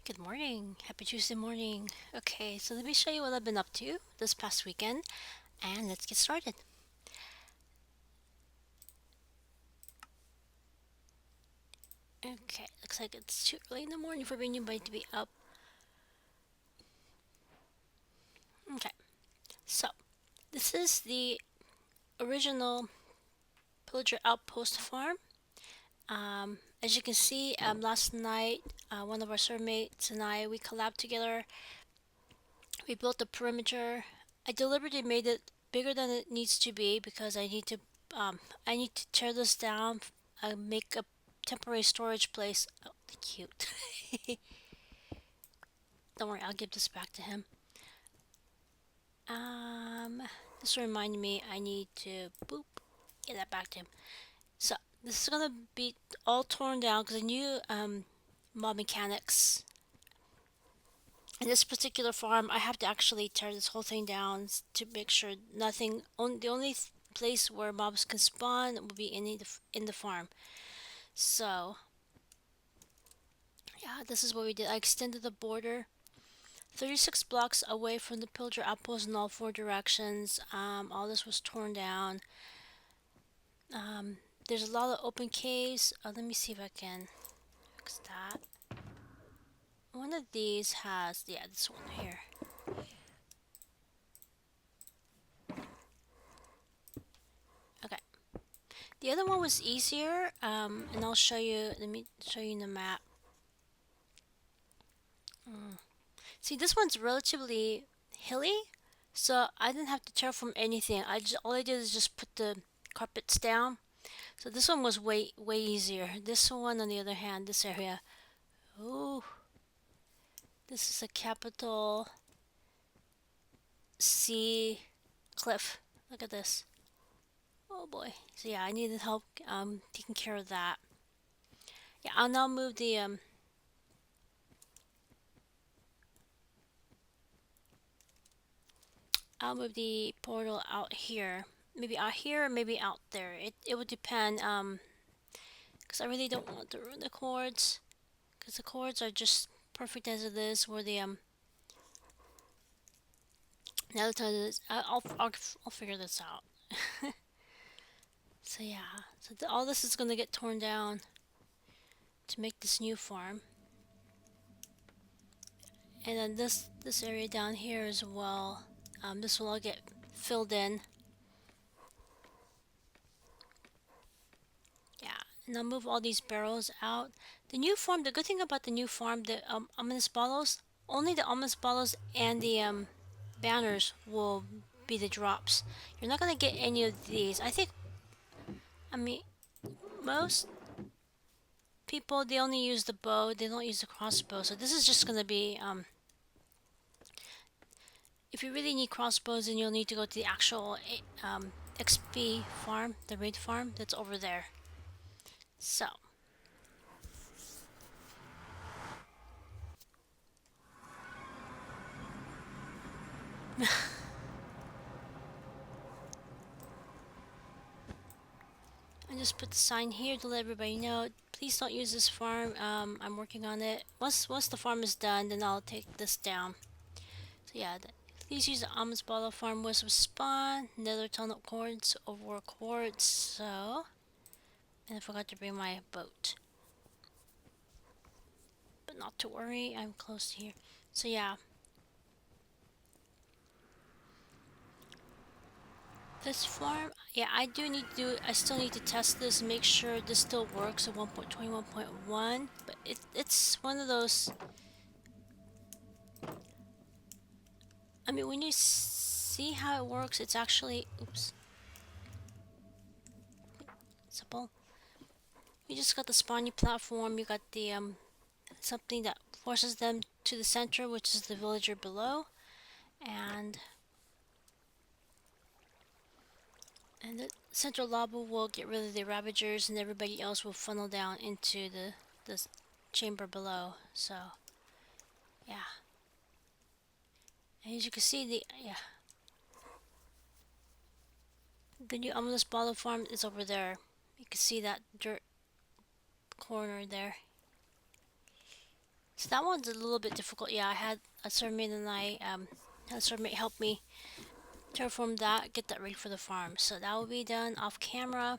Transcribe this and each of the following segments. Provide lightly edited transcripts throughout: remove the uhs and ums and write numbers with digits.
Good morning. Happy Tuesday morning. Okay, so let me show you what I've been up to this past weekend and let's get started. Okay, looks like it's too early in the morning for anybody to be up. Okay, so this is the original pillager outpost farm. As you can see, last night one of our servmates and we collabed together. We built the perimeter. I deliberately made it bigger than it needs to be because I need to tear this down, make a temporary storage place. Oh, cute. Don't worry, I'll give this back to him. Um, this reminded me I need to boop get that back to him. So this is gonna be all torn down because I knew mob mechanics. In this particular farm, I have to actually tear this whole thing down to make sure nothing. The only place where mobs can spawn will be in the farm. So yeah, this is what we did. I extended the border 36 blocks away from the pillager outpost in all four directions. All this was torn down. Um, there's a lot of open caves. Let me see if I can fix that. One of these has, yeah, this one here. Okay. The other one was easier, and I'll show you. Let me show you the map. See, this one's relatively hilly, so I didn't have to terraform anything. All I did is just put the carpets down. So this one was way easier. This one, on the other hand, this area, oh, this is a capital C cliff. Look at this. Oh boy. So yeah, I needed help taking care of that. Yeah, I'll now move the portal out here. Maybe out here or maybe out there. It would depend because I really don't want to ruin the cords because the cords are just perfect as it is where the now the is I'll figure this out. So yeah, so all this is gonna get torn down to make this new farm, and then this area down here as well. This will all get filled in. Yeah, and I'll move all these barrels out. The new farm. The good thing about the new farm, the ominous ballos, only the ominous ballos and the banners will be the drops. You're not gonna get any of these. I mean, most people they only use the bow. They don't use the crossbow. So this is just gonna be if you really need crossbows, then you'll need to go to the actual XP farm, the raid farm that's over there. So. I just put the sign here to let everybody know. Please don't use this farm. I'm working on it. Once the farm is done, then I'll take this down. So yeah, please use the almonds bottle farm was spawn. Nether tunnel quartz over quartz. So, and I forgot to bring my boat. But not to worry, I'm close to here. So yeah. This farm, yeah, I still need to test this and make sure this still works at 1.21.1, but it's one of those, I mean, when you see how it works, it's actually, oops, simple. You just got the spawning platform, you got the, something that forces them to the center, which is the villager below, and the central lava will get rid of the ravagers and everybody else will funnel down into the chamber below. So yeah, and as you can see, the new ominous bottle farm is over there. You can see that dirt corner there. So that one's a little bit difficult. Yeah, I had a servant and I had a servant help me terraform that, get that ready for the farm. So that will be done off camera.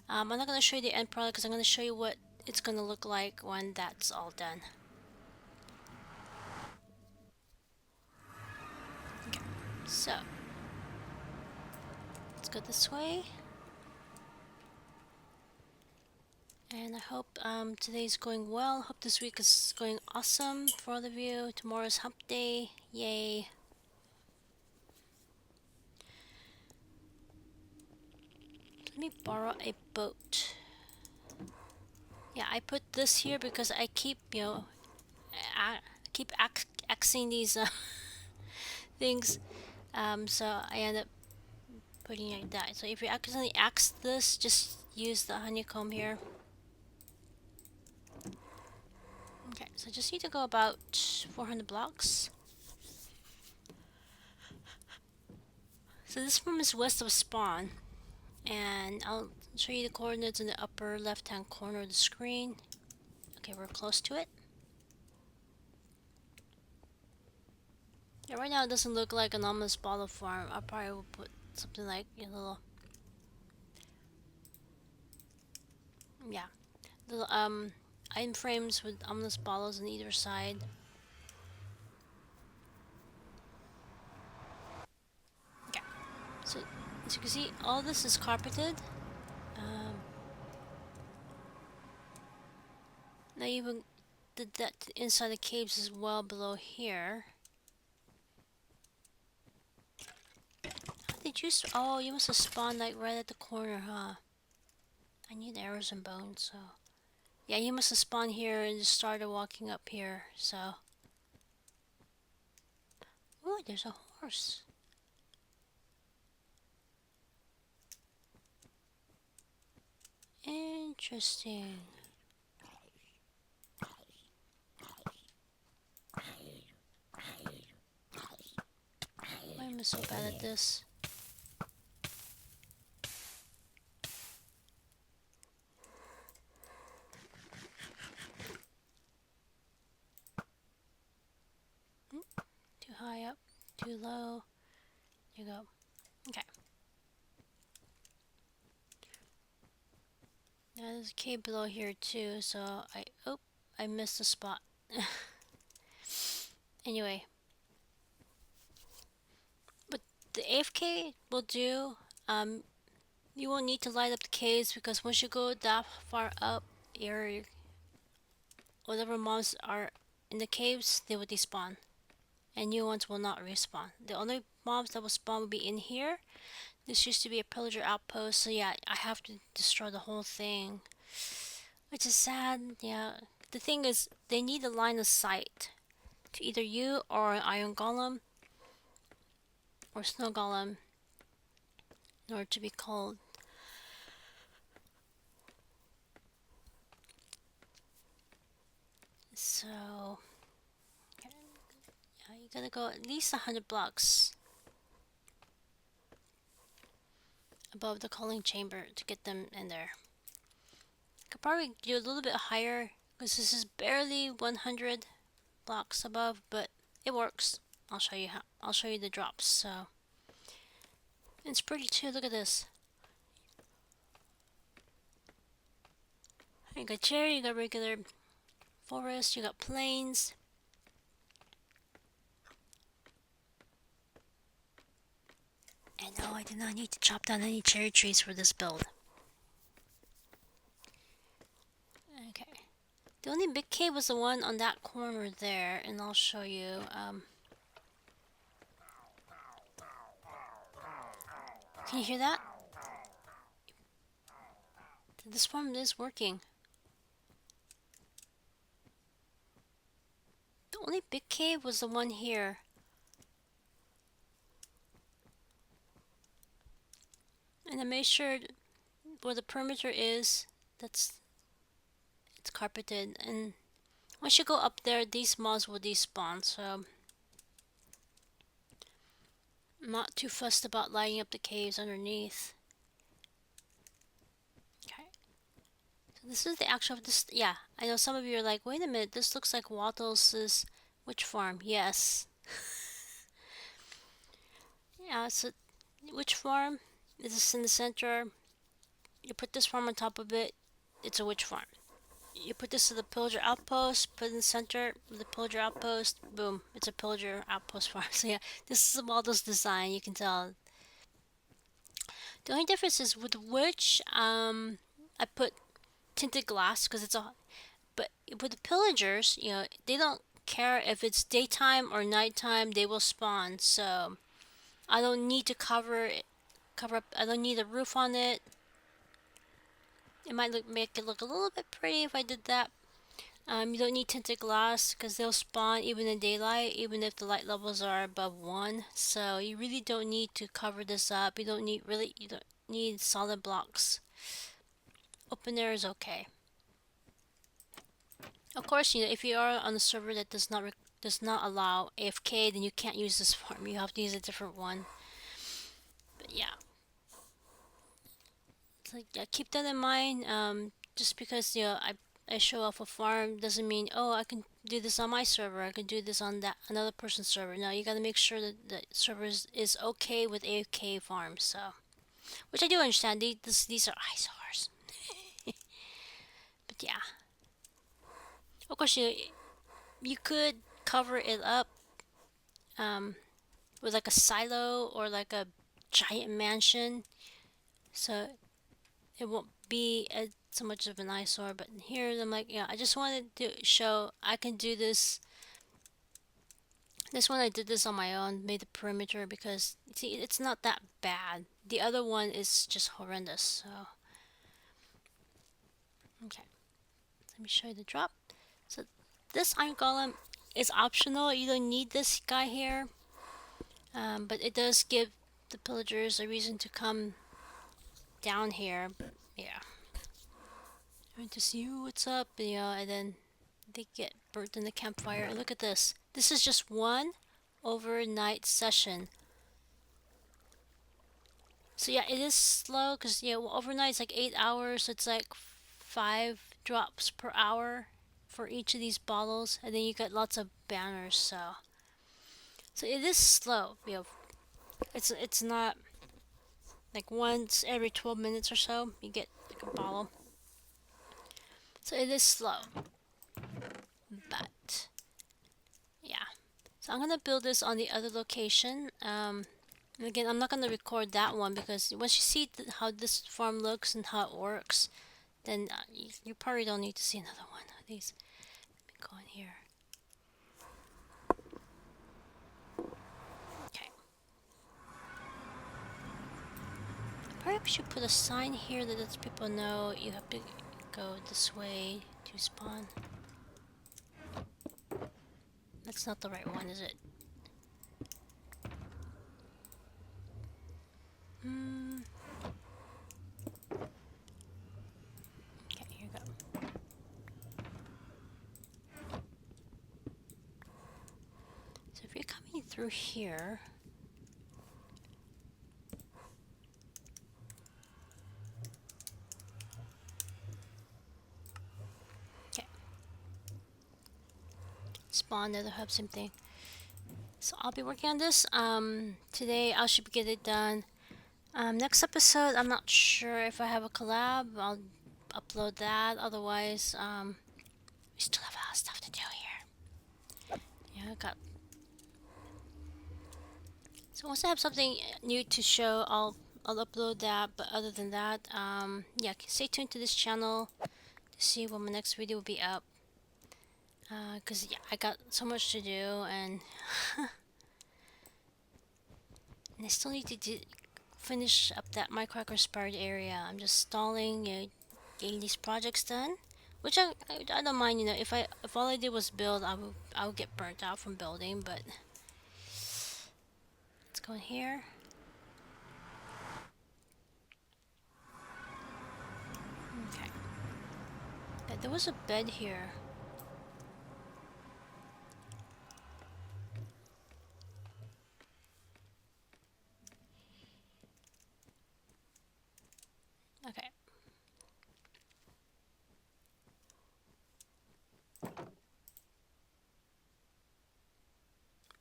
I'm not going to show you the end product because I'm going to show you what it's going to look like when that's all done. Okay, so let's go this way. And I hope today's going well. Hope this week is going awesome for all of you. Tomorrow's hump day. Yay. Let me borrow a boat. Yeah, I put this here because I keep, you know, I keep axing these things. So I end up putting it like that. So if you accidentally axe this, just use the honeycomb here. Okay, so just need to go about 400 blocks. So this room is west of spawn, and I'll show you the coordinates in the upper left hand corner of the screen. Okay, we're close to it. Yeah, right now it doesn't look like an ominous bottle farm. I probably will put something like a little, yeah, little item frames with ominous bottles on either side. Okay, so as you can see, all this is carpeted. Now even did that inside the caves as well below here. How did you? Oh, you must have spawned like right at the corner, huh? I need arrows and bones, so yeah, you must have spawned here and just started walking up here. So, ooh, there's a horse. Interesting. Why am I so bad at this? Too high up, too low. There you go. Okay. Now there's a cave below here too, so I missed a spot. Anyway. But the AFK will do. You won't need to light up the caves because once you go that far up, your whatever mobs are in the caves, they will despawn. And new ones will not respawn. The only mobs that will spawn will be in here. This used to be a pillager outpost, so yeah, I have to destroy the whole thing. Which is sad, yeah. The thing is, they need a line of sight to either you or an iron golem or snow golem in order to be called. So, yeah, you gotta go at least 100 blocks above the calling chamber to get them in there. Could probably do a little bit higher because this is barely 100 blocks above, but it works. I'll show you how. I'll show you the drops. So it's pretty too. Look at this. You got cherry, you got regular forest, you got plains. And no, I did not need to chop down any cherry trees for this build. Okay. The only big cave was the one on that corner there, and I'll show you. Can you hear that? This farm is working. The only big cave was the one here. And I made sure where the perimeter is, it's carpeted. And once you go up there, these mobs will despawn, so I'm not too fussed about lighting up the caves underneath. Okay. So this is the actual, yeah, I know some of you are like, wait a minute, this looks like Wattles' witch farm. Yes. Yeah, so witch farm is in the center. You put this farm on top of it, it's a witch farm. You put this to the pillager outpost, put it in the center of the pillager outpost, boom, it's a pillager outpost farm. So yeah, this is a Wattles design, you can tell. The only difference is with witch, I put tinted glass because it's a. But with the pillagers, you know, they don't care if it's daytime or nighttime. They will spawn. So I don't need to cover up. I don't need a roof on it. It might make it look a little bit pretty if I did that. You don't need tinted glass because they'll spawn even in daylight, even if the light levels are above 1. So you really don't need to cover this up. You don't need solid blocks. Open air is okay. Of course, you know, if you are on a server that does not allow AFK, then you can't use this farm. You have to use a different one. But yeah, it's like, yeah, keep that in mind. Just because, you know, I show off a farm doesn't mean, oh, I can do this on my server. I can do this on that another person's server. No, you got to make sure that the server is okay with AFK farms. So, which I do understand. These are eyesores. But yeah, of course, you could cover it up. With like a silo or like a giant mansion, so it won't be so much of an eyesore. But here I'm like, yeah, I just wanted to show I can do this. This one I did this on my own, made the perimeter because see it's not that bad. The other one is just horrendous. So okay, let me show you the drop. So this iron golem is optional. You don't need this guy here. But it does give the pillagers a reason to come down here. Yeah. Trying to see what's up, yeah, and then they get burnt in the campfire. And look at this. This is just one overnight session. So yeah, it is slow because yeah, well, overnight it's like 8 hours. So it's like 5 drops per hour for each of these bottles, and then you get lots of banners. So it is slow. You know, it's not like once every 12 minutes or so you get like a bottle. So it is slow, but yeah. So I'm gonna build this on the other location. Again, I'm not gonna record that one because once you see how this farm looks and how it works, then you probably don't need to see another one of these. Let me go in here. Okay. Probably should put a sign here that lets people know you have to go this way to spawn. That's not the right one, is it? Okay, here you go. So if you're coming through here, okay. Spawn nether hub, same thing. So I'll be working on this. Today I should get it done. Next episode, I'm not sure if I have a collab. I'll upload that. Otherwise, we still have a lot of stuff to do here. Yeah, I got. So once I have something new to show, I'll upload that. But other than that, yeah, stay tuned to this channel to see when my next video will be up. Cause yeah, I got so much to do and and I still need to finish up that Mindcrack inspired area. I'm just stalling, you know, getting these projects done, which I don't mind. You know, if all I did was build, I would get burnt out from building. But let's go in here. Okay. Yeah, there was a bed here. Okay.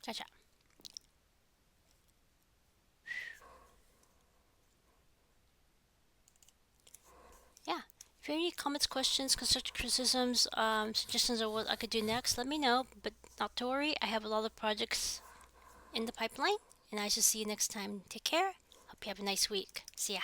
Ciao, ciao. Yeah. If you have any comments, questions, constructive criticisms, suggestions of what I could do next, let me know. But not to worry, I have a lot of projects in the pipeline, and I shall see you next time. Take care. Hope you have a nice week. See ya.